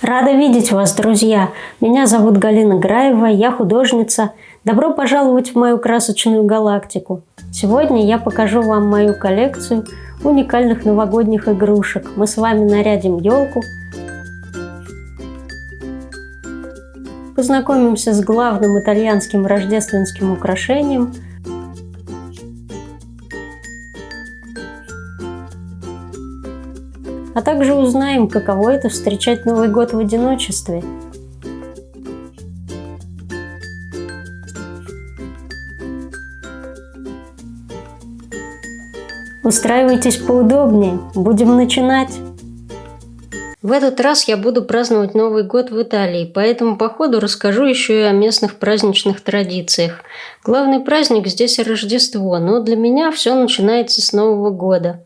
Рада видеть вас, друзья! Меня зовут Галина Граева, я художница. Добро пожаловать в мою красочную галактику. Сегодня я покажу вам мою коллекцию уникальных новогодних игрушек. Мы с вами нарядим елку, познакомимся с главным итальянским рождественским украшением, а также узнаем, каково это встречать Новый год в одиночестве. Устраивайтесь поудобнее, будем начинать! В этот раз я буду праздновать Новый год в Италии, поэтому по ходу расскажу еще и о местных праздничных традициях. Главный праздник здесь Рождество, но для меня все начинается с Нового года.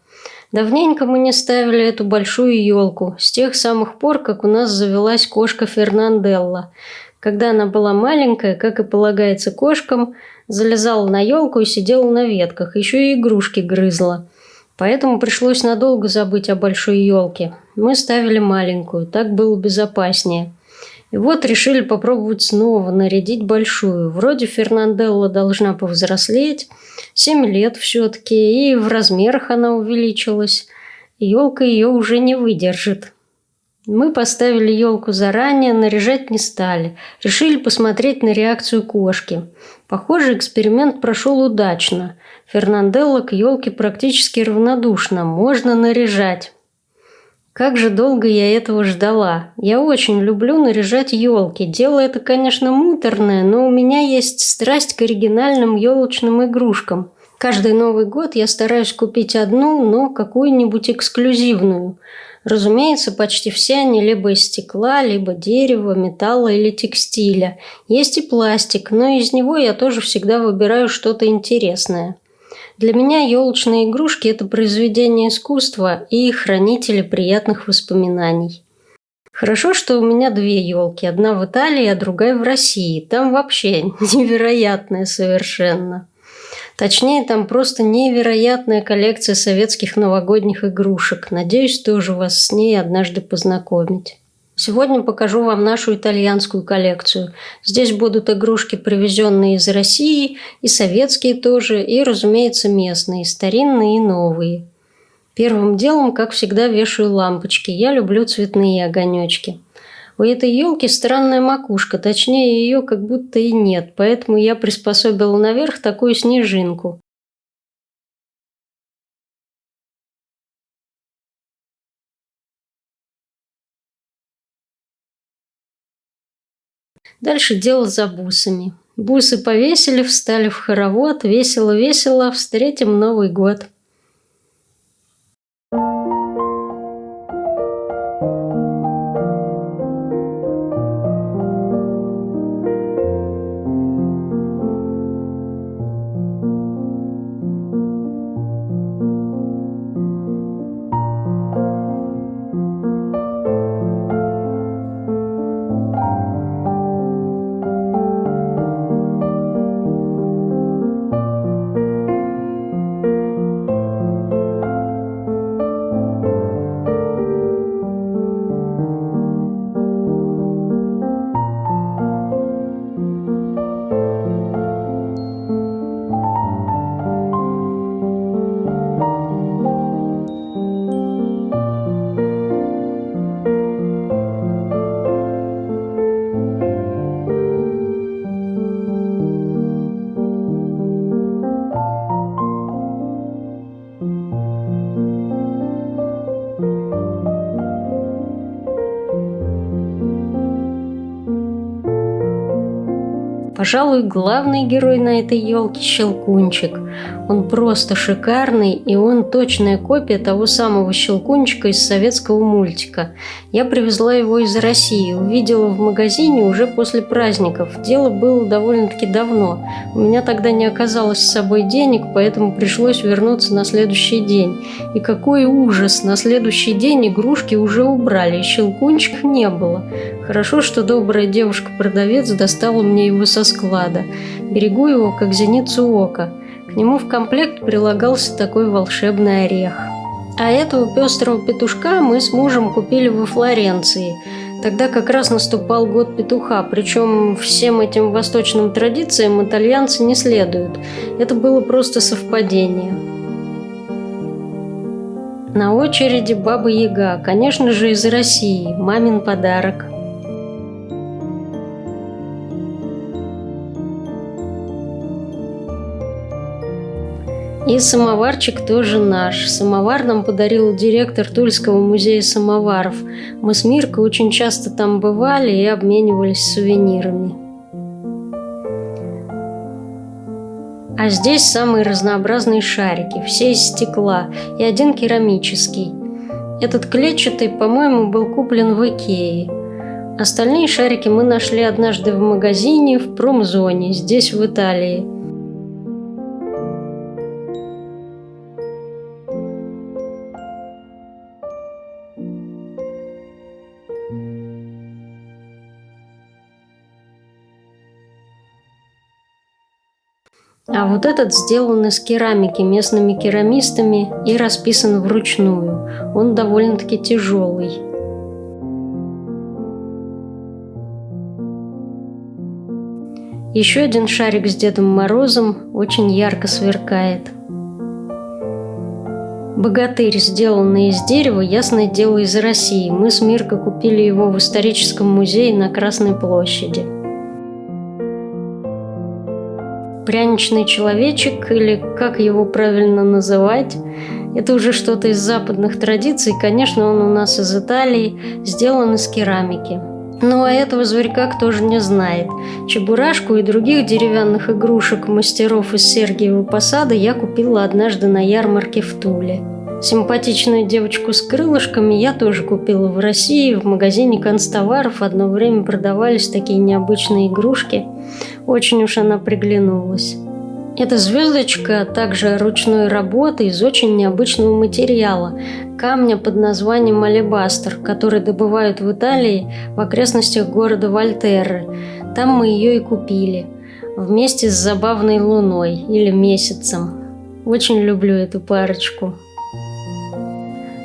Давненько мы не ставили эту большую елку, с тех самых пор, как у нас завелась кошка Фернанделла. Когда она была маленькая, как и полагается кошкам, залезала на елку и сидела на ветках, еще и игрушки грызла. Поэтому пришлось надолго забыть о большой елке. Мы ставили маленькую, так было безопаснее. И вот решили попробовать снова нарядить большую. Вроде Фернанделла должна повзрослеть, 7 лет все-таки, и в размерах она увеличилась. Елка ее уже не выдержит. Мы поставили елку заранее, наряжать не стали. Решили посмотреть на реакцию кошки. Похоже, эксперимент прошел удачно. Фернанделла к елке практически равнодушна. Можно наряжать. Как же долго я этого ждала. Я очень люблю наряжать елки. Дело это, конечно, муторное, но у меня есть страсть к оригинальным елочным игрушкам. Каждый Новый год я стараюсь купить одну, но какую-нибудь эксклюзивную. Разумеется, почти все они либо из стекла, либо дерева, металла или текстиля. Есть и пластик, но из него я тоже всегда выбираю что-то интересное. Для меня елочные игрушки – это произведение искусства и хранители приятных воспоминаний. Хорошо, что у меня 2 елки. Одна в Италии, а другая в России. Там вообще невероятное совершенно. Точнее, там просто невероятная коллекция советских новогодних игрушек. Надеюсь, тоже вас с ней однажды познакомить. Сегодня покажу вам нашу итальянскую коллекцию. Здесь будут игрушки, привезенные из России, и советские тоже, и, разумеется, местные, старинные и новые. Первым делом, как всегда, вешаю лампочки. Я люблю цветные огонечки. У этой елки странная макушка, точнее, ее как будто и нет, поэтому я приспособила наверх такую снежинку. Дальше дело за бусами. Бусы повесили, встали в хоровод, весело-весело, встретим Новый год. Пожалуй, главный герой на этой елке – Щелкунчик. Он просто шикарный, и он точная копия того самого Щелкунчика из советского мультика. Я привезла его из России, увидела в магазине уже после праздников. Дело было довольно-таки давно. У меня тогда не оказалось с собой денег, поэтому пришлось вернуться на следующий день. И какой ужас! На следующий день игрушки уже убрали, и Щелкунчика не было. Хорошо, что добрая девушка-продавец достала мне его со склада. Берегу его, как зеницу ока. К нему в комплект прилагался такой волшебный орех. А этого пестрого петушка мы с мужем купили во Флоренции. Тогда как раз наступал год петуха, причем всем этим восточным традициям итальянцы не следуют. Это было просто совпадение. На очереди Баба Яга, конечно же, из России, мамин подарок. И самоварчик тоже наш. Самовар нам подарил директор Тульского музея самоваров. Мы с Миркой очень часто там бывали и обменивались сувенирами. А здесь самые разнообразные шарики, все из стекла, и один керамический. Этот клетчатый, по-моему, был куплен в Икее. Остальные шарики мы нашли однажды в магазине в промзоне, здесь, в Италии. А вот этот сделан из керамики местными керамистами и расписан вручную. Он довольно-таки тяжелый. Еще один шарик с Дедом Морозом очень ярко сверкает. Богатырь, сделанный из дерева, ясное дело, из России. Мы с Миркой купили его в историческом музее на Красной площади. Пряничный человечек, или как его правильно называть, это уже что-то из западных традиций. Конечно, он у нас из Италии, сделан из керамики. Ну а этого зверька кто же не знает. Чебурашку и других деревянных игрушек мастеров из Сергиева Посада я купила однажды на ярмарке в Туле. Симпатичную девочку с крылышками я тоже купила в России. В магазине канцтоваров одно время продавались такие необычные игрушки. Очень уж она приглянулась. Эта звездочка также ручной работы из очень необычного материала – камня под названием алебастр, который добывают в Италии в окрестностях города Вольтерры. Там мы ее и купили, вместе с забавной луной или месяцем. Очень люблю эту парочку.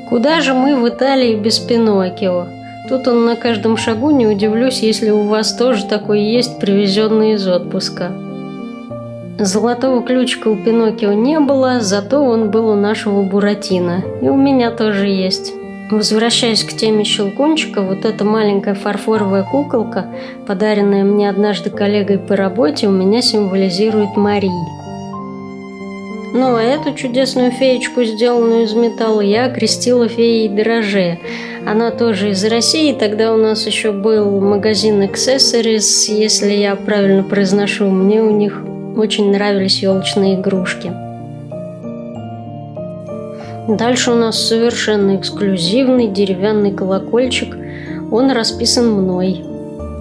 Куда же мы в Италии без Пиноккио? Тут он на каждом шагу, не удивлюсь, если у вас тоже такой есть, привезенный из отпуска. Золотого ключика у Пиноккио не было, зато он был у нашего Буратино. И у меня тоже есть. Возвращаясь к теме Щелкунчика, вот эта маленькая фарфоровая куколка, подаренная мне однажды коллегой по работе, у меня символизирует Мари. Ну а эту чудесную феечку, сделанную из металла, я окрестила феей Драже. Она тоже из России. Тогда у нас еще был магазин Accessories, если я правильно произношу. Мне у них очень нравились елочные игрушки. Дальше у нас совершенно эксклюзивный деревянный колокольчик. Он расписан мной.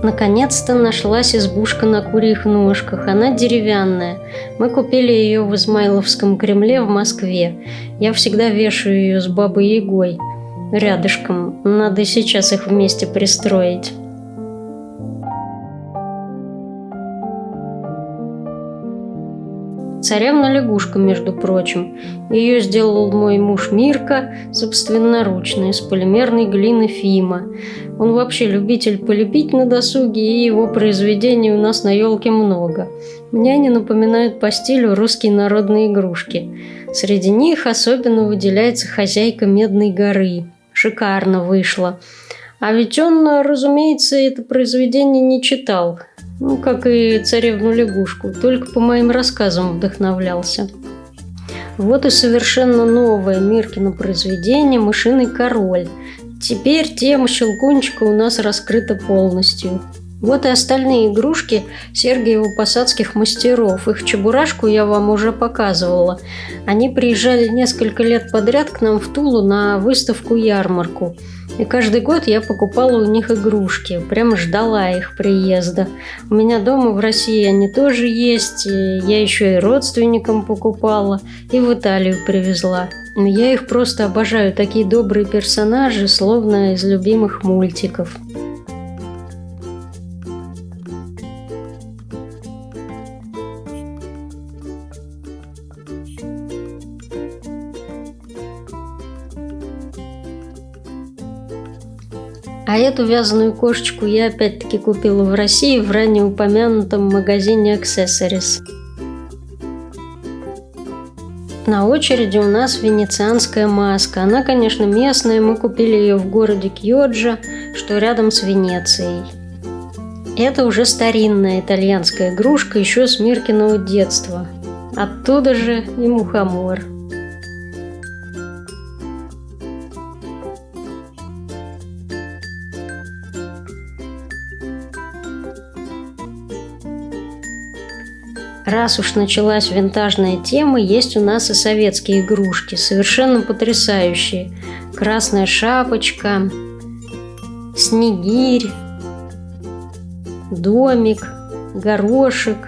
Наконец-то нашлась избушка на курьих ножках. Она деревянная. Мы купили ее в Измайловском Кремле в Москве. Я всегда вешаю ее с Бабой Ягой рядышком. Надо и сейчас их вместе пристроить. Царевна-лягушка, между прочим. Ее сделал мой муж Мирка собственноручно из полимерной глины Фима. Он вообще любитель полепить на досуге, и его произведений у нас на елке много. Мне они напоминают по стилю русские народные игрушки. Среди них особенно выделяется хозяйка Медной горы. Шикарно вышло. А ведь он, разумеется, это произведение не читал. Ну, как и «Царевну-лягушку», только по моим рассказам вдохновлялся. Вот и совершенно новое Миркино произведение «Мышиный король». Теперь тема Щелкунчика у нас раскрыта полностью. Вот и остальные игрушки Сергиево-Посадских мастеров. Их чебурашку я вам уже показывала. Они приезжали несколько лет подряд к нам в Тулу на выставку-ярмарку. И каждый год я покупала у них игрушки. Прям ждала их приезда. У меня дома в России они тоже есть. Я еще и родственникам покупала. И в Италию привезла. Я их просто обожаю. Такие добрые персонажи, словно из любимых мультиков. А эту вязаную кошечку я опять-таки купила в России в ранее упомянутом магазине Accessories. На очереди у нас венецианская маска. Она, конечно, местная, мы купили ее в городе Кьоджо, что рядом с Венецией. Это уже старинная итальянская игрушка еще с Миркиного детства. Оттуда же и мухомор. Раз уж началась винтажная тема, есть у нас и советские игрушки, совершенно потрясающие. Красная шапочка, снегирь, домик, горошек.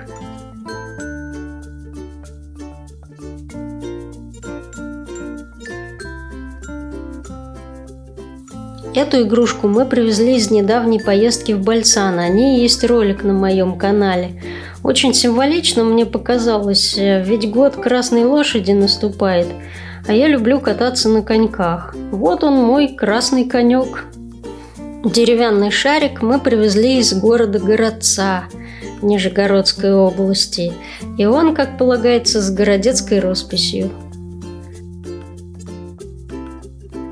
Эту игрушку мы привезли из недавней поездки в Больцано. О ней есть ролик на моем канале. Очень символично мне показалось, ведь год Красной Лошади наступает, а я люблю кататься на коньках. Вот он, мой красный конек. Деревянный шарик мы привезли из города Городца Нижегородской области, и он, как полагается, с городецкой росписью.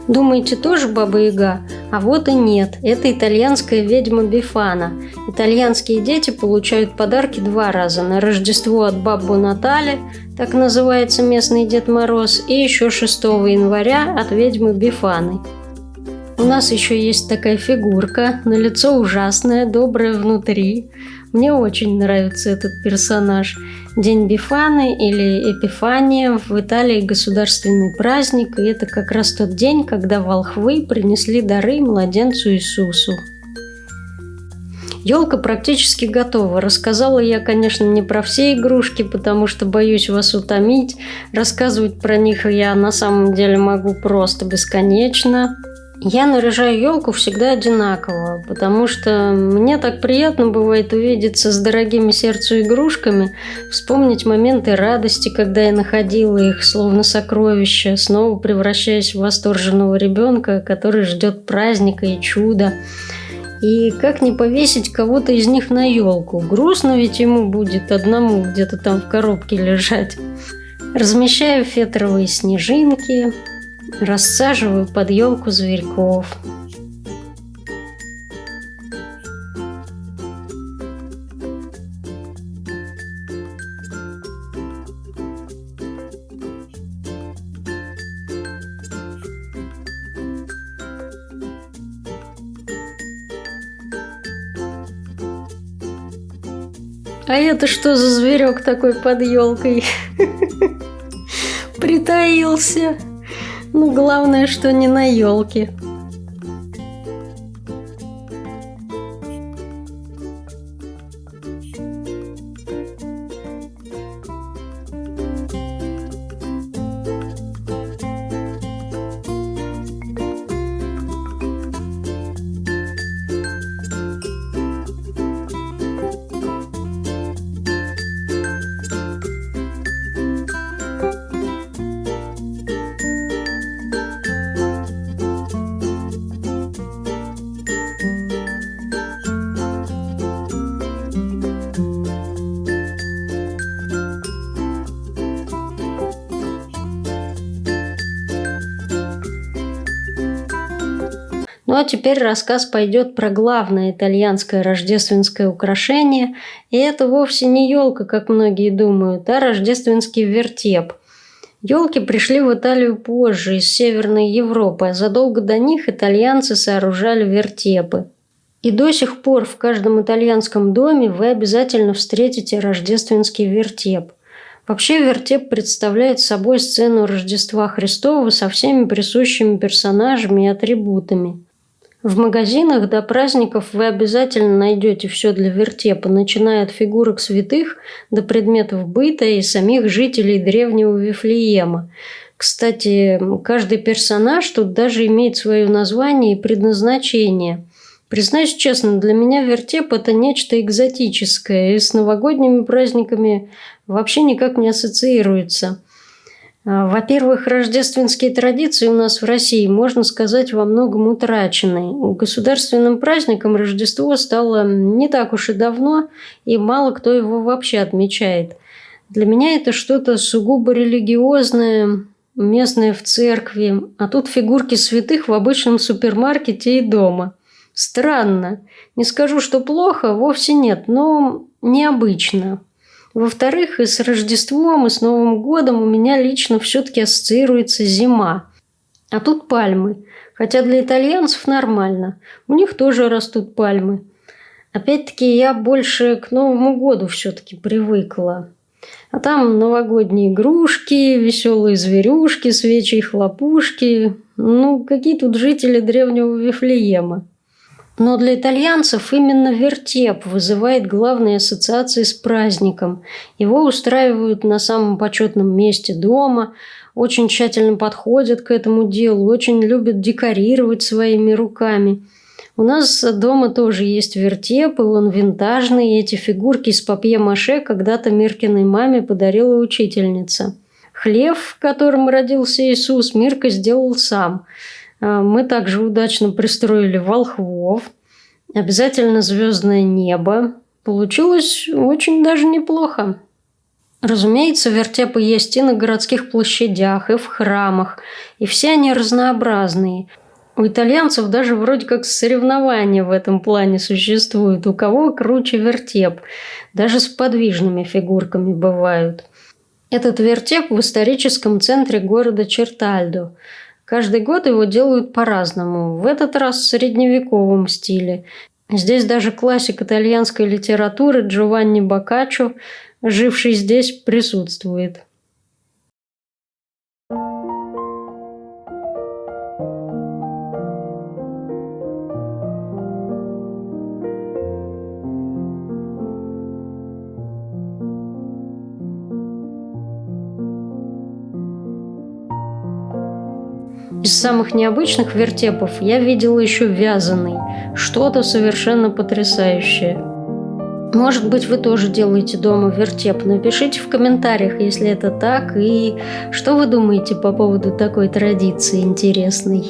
Думаете, тоже Баба-Яга? А вот и нет. Это итальянская ведьма Бефана. Итальянские дети получают подарки 2 раза. На Рождество от Баббо Натали, так называется местный Дед Мороз, и еще 6 января от ведьмы Бефаны. У нас еще есть такая фигурка, на лицо ужасная, добрая внутри. Мне очень нравится этот персонаж. День Бефаны или Эпифания в Италии государственный праздник, и это как раз тот день, когда волхвы принесли дары младенцу Иисусу. Елка практически готова. Рассказала я, конечно, не про все игрушки, потому что боюсь вас утомить. Рассказывать про них я на самом деле могу просто бесконечно. Я наряжаю елку всегда одинаково, потому что мне так приятно бывает увидеться с дорогими сердцу игрушками, вспомнить моменты радости, когда я находила их, словно сокровища, снова превращаясь в восторженного ребенка, который ждет праздника и чуда. И как не повесить кого-то из них на елку? Грустно ведь ему будет одному где-то там в коробке лежать. Размещаю фетровые снежинки, рассаживаю под елку зверьков. А это что за зверек такой под елкой? Притаился. Ну, главное, что не на елке. Ну а теперь рассказ пойдет про главное итальянское рождественское украшение. И это вовсе не елка, как многие думают, а рождественский вертеп. Елки пришли в Италию позже, из Северной Европы, а задолго до них итальянцы сооружали вертепы. И до сих пор в каждом итальянском доме вы обязательно встретите рождественский вертеп. Вообще вертеп представляет собой сцену Рождества Христова со всеми присущими персонажами и атрибутами. В магазинах до праздников вы обязательно найдете все для вертепа, начиная от фигурок святых до предметов быта и самих жителей древнего Вифлеема. Кстати, каждый персонаж тут даже имеет свое название и предназначение. Признаюсь честно, для меня вертеп – это нечто экзотическое и с новогодними праздниками вообще никак не ассоциируется. Во-первых, рождественские традиции у нас в России, можно сказать, во многом утрачены. Государственным праздником Рождество стало не так уж и давно, и мало кто его вообще отмечает. Для меня это что-то сугубо религиозное, местное в церкви, а тут фигурки святых в обычном супермаркете и дома. Странно. Не скажу, что плохо, вовсе нет, но необычно. Во-вторых, и с Рождеством, и с Новым годом у меня лично все-таки ассоциируется зима. А тут пальмы. Хотя для итальянцев нормально. У них тоже растут пальмы. Опять-таки, я больше к Новому году все-таки привыкла. А там новогодние игрушки, веселые зверюшки, свечи и хлопушки. Ну, какие тут жители древнего Вифлеема. Но для итальянцев именно вертеп вызывает главные ассоциации с праздником. Его устраивают на самом почетном месте дома, очень тщательно подходят к этому делу, очень любят декорировать своими руками. У нас дома тоже есть вертеп, и он винтажный, и эти фигурки из папье-маше когда-то Миркиной маме подарила учительница. Хлев, в котором родился Иисус, Мирка сделал сам. Мы также удачно пристроили волхвов. Обязательно звездное небо. Получилось очень даже неплохо. Разумеется, вертепы есть и на городских площадях, и в храмах. И все они разнообразные. У итальянцев даже вроде как соревнования в этом плане существуют. У кого круче вертеп. Даже с подвижными фигурками бывают. Этот вертеп в историческом центре города Чертальдо. Каждый год его делают по-разному. В этот раз в средневековом стиле. Здесь даже классик итальянской литературы Джованни Боккаччо, живший здесь, присутствует. Из самых необычных вертепов я видела еще вязаный. Что-то совершенно потрясающее. Может быть, вы тоже делаете дома вертеп. Напишите в комментариях, если это так, и что вы думаете по поводу такой традиции интересной.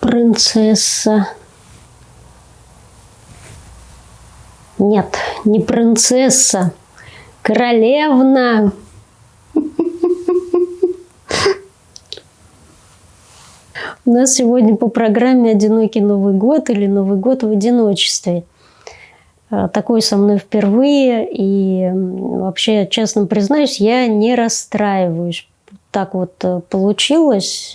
Принцесса. Нет, не принцесса. Королевна. У нас сегодня по программе «Одинокий Новый год» или «Новый год в одиночестве». Такое со мной впервые. И вообще, честно признаюсь, я не расстраиваюсь. Так вот получилось,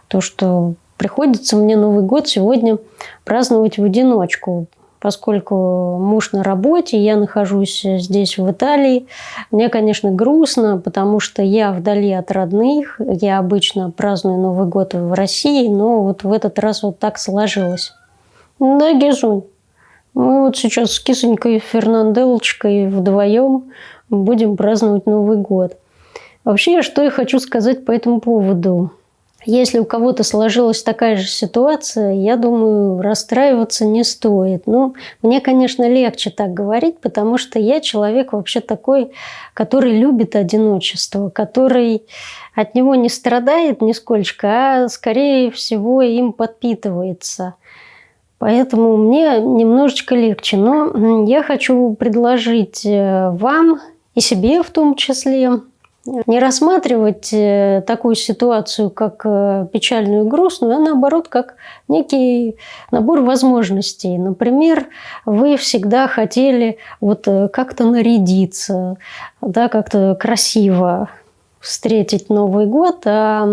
то, что приходится мне Новый год сегодня праздновать в одиночку. Поскольку муж на работе, я нахожусь здесь, в Италии. Мне, конечно, грустно, потому что я вдали от родных. Я обычно праздную Новый год в России, но вот в этот раз вот так сложилось. Да, Гизунь, мы вот сейчас с кисонькой Фернанделочкой вдвоем будем праздновать Новый год. Вообще, что я хочу сказать по этому поводу? Если у кого-то сложилась такая же ситуация, я думаю, расстраиваться не стоит. Ну, мне, конечно, легче так говорить, потому что я человек вообще такой, который любит одиночество, который от него не страдает нисколько, а скорее всего им подпитывается. Поэтому мне немножечко легче. Но я хочу предложить вам и себе в том числе не рассматривать такую ситуацию как печальную и грустную, а наоборот, как некий набор возможностей. Например, вы всегда хотели вот как-то нарядиться, да, как-то красиво встретить Новый год, а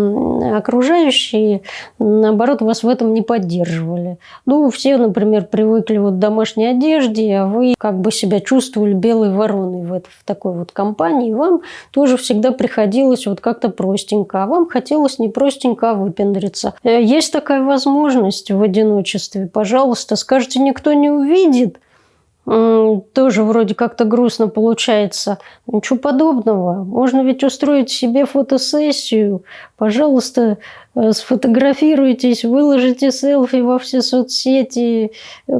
окружающие, наоборот, вас в этом не поддерживали. Ну, все, например, привыкли вот к домашней одежде, а вы как бы себя чувствовали белой вороной в такой вот компании. Вам тоже всегда приходилось вот как-то простенько, а вам хотелось не простенько, а выпендриться. Есть такая возможность в одиночестве. Пожалуйста, скажете, никто не увидит. Тоже вроде как-то грустно получается. Ничего подобного. Можно ведь устроить себе фотосессию. Пожалуйста, сфотографируйтесь, выложите селфи во все соцсети,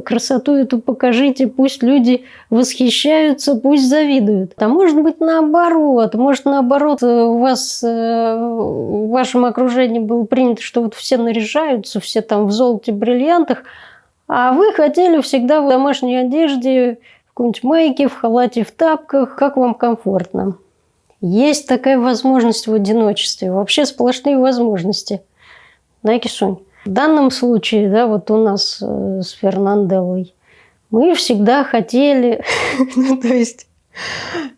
красоту эту покажите, пусть люди восхищаются, пусть завидуют. А может быть наоборот. Может наоборот у вас в вашем окружении было принято, что вот все наряжаются, все там в золоте, бриллиантах, а вы хотели всегда в домашней одежде, в какой-нибудь майке, в халате, в тапках, как вам комфортно. Есть такая возможность в одиночестве. Вообще сплошные возможности. Да, Кисунь? В данном случае, да, вот у нас с Фернанделлой, мы всегда хотели, то есть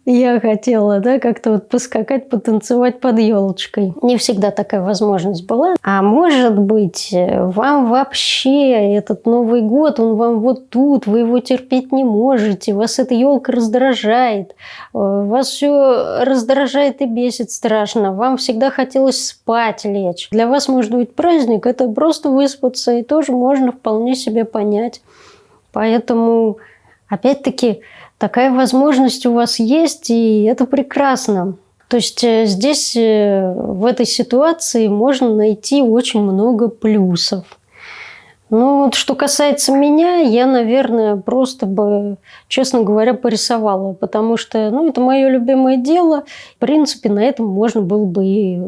я хотела, да, как-то вот поскакать, потанцевать под елочкой. Не всегда такая возможность была. А может быть, вам вообще этот Новый год, он вам вот тут, вы его терпеть не можете, вас эта елка раздражает, вас все раздражает и бесит страшно, вам всегда хотелось спать, лечь. Для вас, может быть, праздник – это просто выспаться, и тоже можно вполне себе понять. Поэтому, опять-таки, такая возможность у вас есть, и это прекрасно. То есть здесь, в этой ситуации, можно найти очень много плюсов. Ну, вот что касается меня, я, наверное, просто бы, честно говоря, порисовала, потому что, ну, это мое любимое дело. В принципе, на этом можно было бы и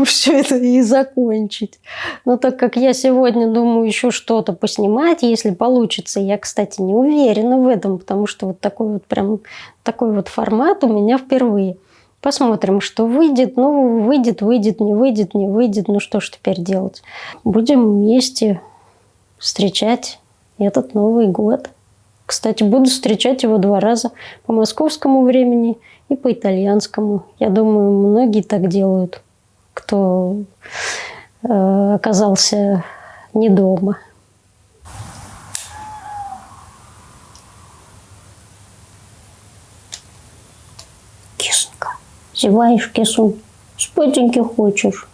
все это и закончить. Но так как я сегодня думаю еще что-то поснимать, если получится, я, кстати, не уверена в этом, потому что вот такой вот прям такой вот формат у меня впервые. Посмотрим, что выйдет. Ну, выйдет, не выйдет, не выйдет. Ну, что ж теперь делать? Будем вместе встречать этот Новый год. Кстати, буду встречать его 2 раза. По московскому времени и по итальянскому. Я думаю, многие так делают, кто оказался не дома. Кисонька, зеваешь, Кисунь? Спатеньки хочешь?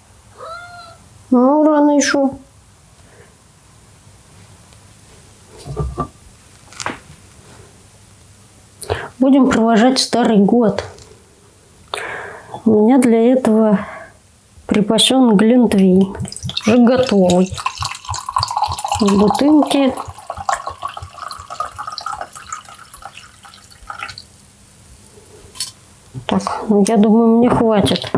Ну, рано еще. Будем провожать Старый год. У меня для этого припасен глинтвейн. Уже готовый. В бутылке. Так, ну, я думаю, мне хватит.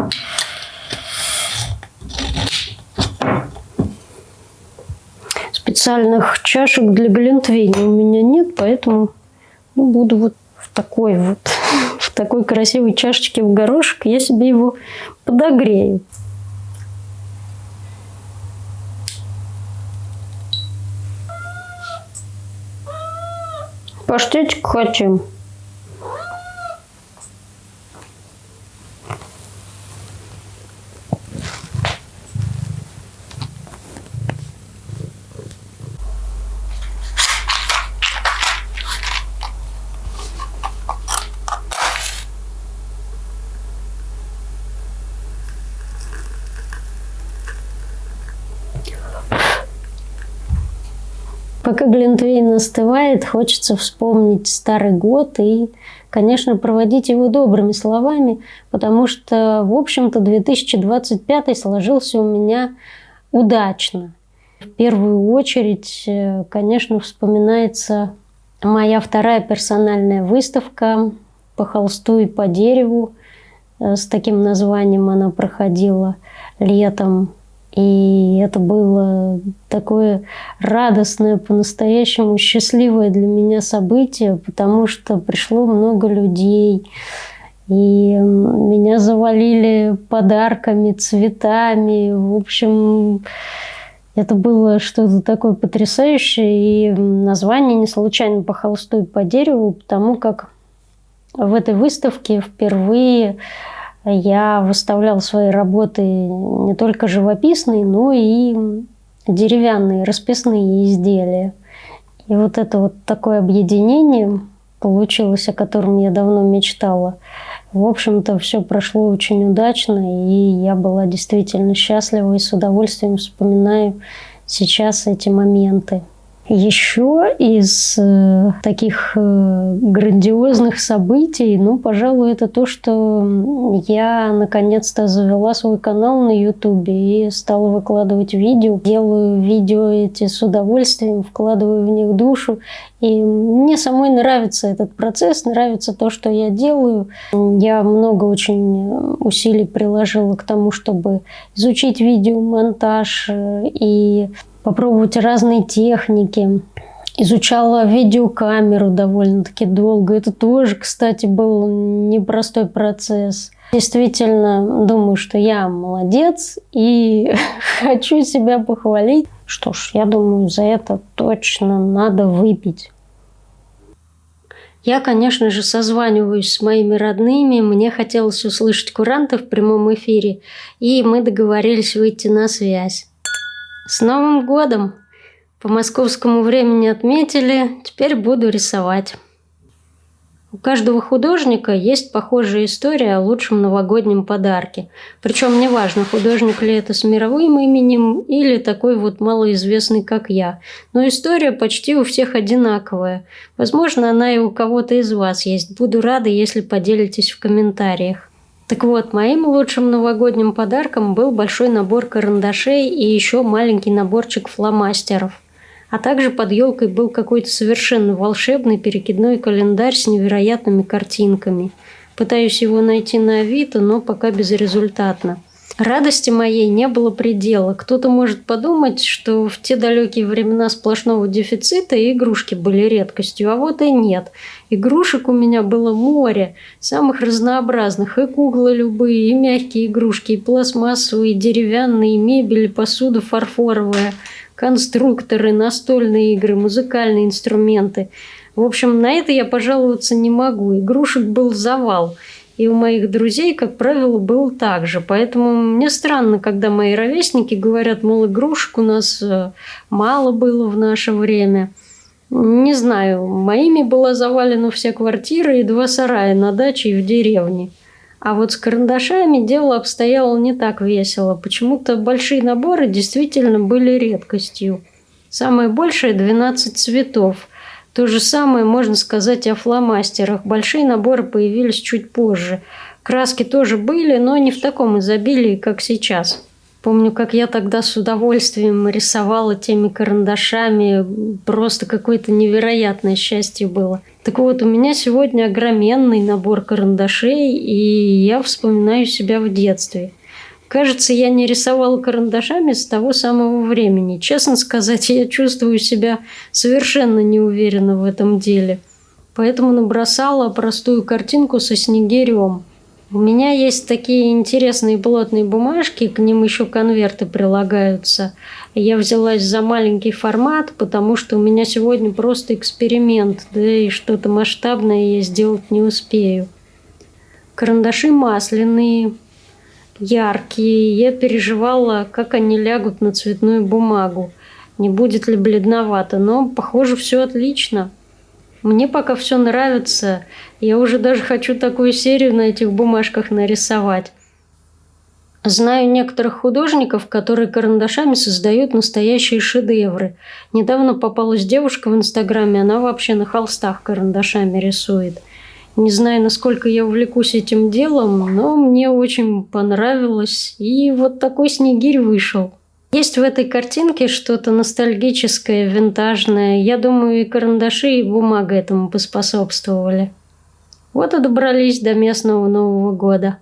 Специальных чашек для глинтвейна у меня нет, поэтому буду вот в такой красивой чашечке в горошек, я себе его подогрею. Паштетик хотим. Пока глинтвейн остывает, хочется вспомнить Старый год и, конечно, проводить его добрыми словами, потому что, в общем-то, 2025 сложился у меня удачно. В первую очередь, конечно, вспоминается моя 2-я персональная выставка по холсту и по дереву. С таким названием она проходила летом И это было такое радостное, по-настоящему счастливое для меня событие, потому что пришло много людей, и меня завалили подарками, цветами. В общем, это было что-то такое потрясающее. И название не случайно «По холсту и по дереву», потому как в этой выставке впервые я выставляла свои работы не только живописные, но и деревянные, расписные изделия. И вот это вот такое объединение получилось, о котором я давно мечтала. В общем-то, все прошло очень удачно, и я была действительно счастлива и с удовольствием вспоминаю сейчас эти моменты. Еще из таких грандиозных событий, пожалуй, это то, что я наконец-то завела свой канал на Ютубе и стала выкладывать видео. Делаю видео эти с удовольствием, вкладываю в них душу. И мне самой нравится этот процесс, нравится то, что я делаю. Я много очень усилий приложила к тому, чтобы изучить видеомонтаж и попробовать разные техники. Изучала видеокамеру довольно-таки долго. Это тоже, кстати, был непростой процесс. Действительно, думаю, что я молодец и хочу себя похвалить. Что ж, я думаю, за это точно надо выпить. Я, конечно же, созваниваюсь с моими родными. Мне хотелось услышать куранта в прямом эфире, и мы договорились выйти на связь. С Новым годом! По московскому времени отметили, теперь буду рисовать. У каждого художника есть похожая история о лучшем новогоднем подарке. Причем неважно, художник ли это с мировым именем или такой вот малоизвестный, как я. Но история почти у всех одинаковая. Возможно, она и у кого-то из вас есть. Буду рада, если поделитесь в комментариях. Так вот, моим лучшим новогодним подарком был большой набор карандашей и еще маленький наборчик фломастеров. А также под елкой был какой-то совершенно волшебный перекидной календарь с невероятными картинками. Пытаюсь его найти на Авито, но пока безрезультатно. Радости моей не было предела. Кто-то может подумать, что в те далекие времена сплошного дефицита игрушки были редкостью, а вот и нет. Игрушек у меня было море, самых разнообразных. И куклы любые, и мягкие игрушки, и пластмассовые, и деревянные, и мебель, и посуда фарфоровая, конструкторы, настольные игры, музыкальные инструменты. В общем, на это я пожаловаться не могу. Игрушек был завал. И у моих друзей, как правило, было так же. Поэтому мне странно, когда мои ровесники говорят, мол, игрушек у нас мало было в наше время. Не знаю, моими была завалена вся квартира и 2 сарая на даче и в деревне. А вот с карандашами дело обстояло не так весело. Почему-то большие наборы действительно были редкостью. Самое большее – 12 цветов. То же самое можно сказать о фломастерах. Большие наборы появились чуть позже. Краски тоже были, но не в таком изобилии, как сейчас. Помню, как я тогда с удовольствием рисовала теми карандашами. Просто какое-то невероятное счастье было. Так вот, у меня сегодня огроменный набор карандашей, и я вспоминаю себя в детстве. Кажется, я не рисовала карандашами с того самого времени. Честно сказать, я чувствую себя совершенно неуверенно в этом деле. Поэтому набросала простую картинку со снегирем. У меня есть такие интересные плотные бумажки, к ним еще конверты прилагаются. Я взялась за маленький формат, потому что у меня сегодня просто эксперимент, да и что-то масштабное я сделать не успею. Карандаши масляные, яркие. Я переживала, как они лягут на цветную бумагу. Не будет ли бледновато, но, похоже, все отлично. Мне пока все нравится. Я уже даже хочу такую серию на этих бумажках нарисовать. Знаю некоторых художников, которые карандашами создают настоящие шедевры. Недавно попалась девушка в Инстаграме, она вообще на холстах карандашами рисует. Не знаю, насколько я увлекусь этим делом, но мне очень понравилось. И вот такой снегирь вышел. Есть в этой картинке что-то ностальгическое, винтажное. Я думаю, и карандаши, и бумага этому поспособствовали. Вот и добрались до местного Нового года.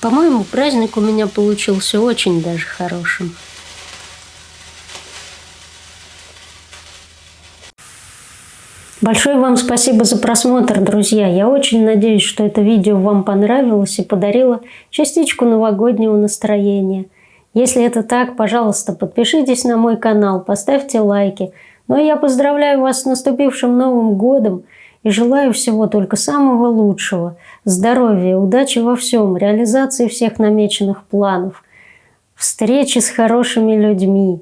По-моему, праздник у меня получился очень даже хорошим. Большое вам спасибо за просмотр, друзья. Я очень надеюсь, что это видео вам понравилось и подарило частичку новогоднего настроения. Если это так, пожалуйста, подпишитесь на мой канал, поставьте лайки. Ну и я поздравляю вас с наступившим Новым годом и желаю всего только самого лучшего. Здоровья, удачи во всем, реализации всех намеченных планов, встречи с хорошими людьми,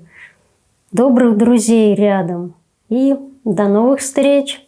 добрых друзей рядом. И до новых встреч!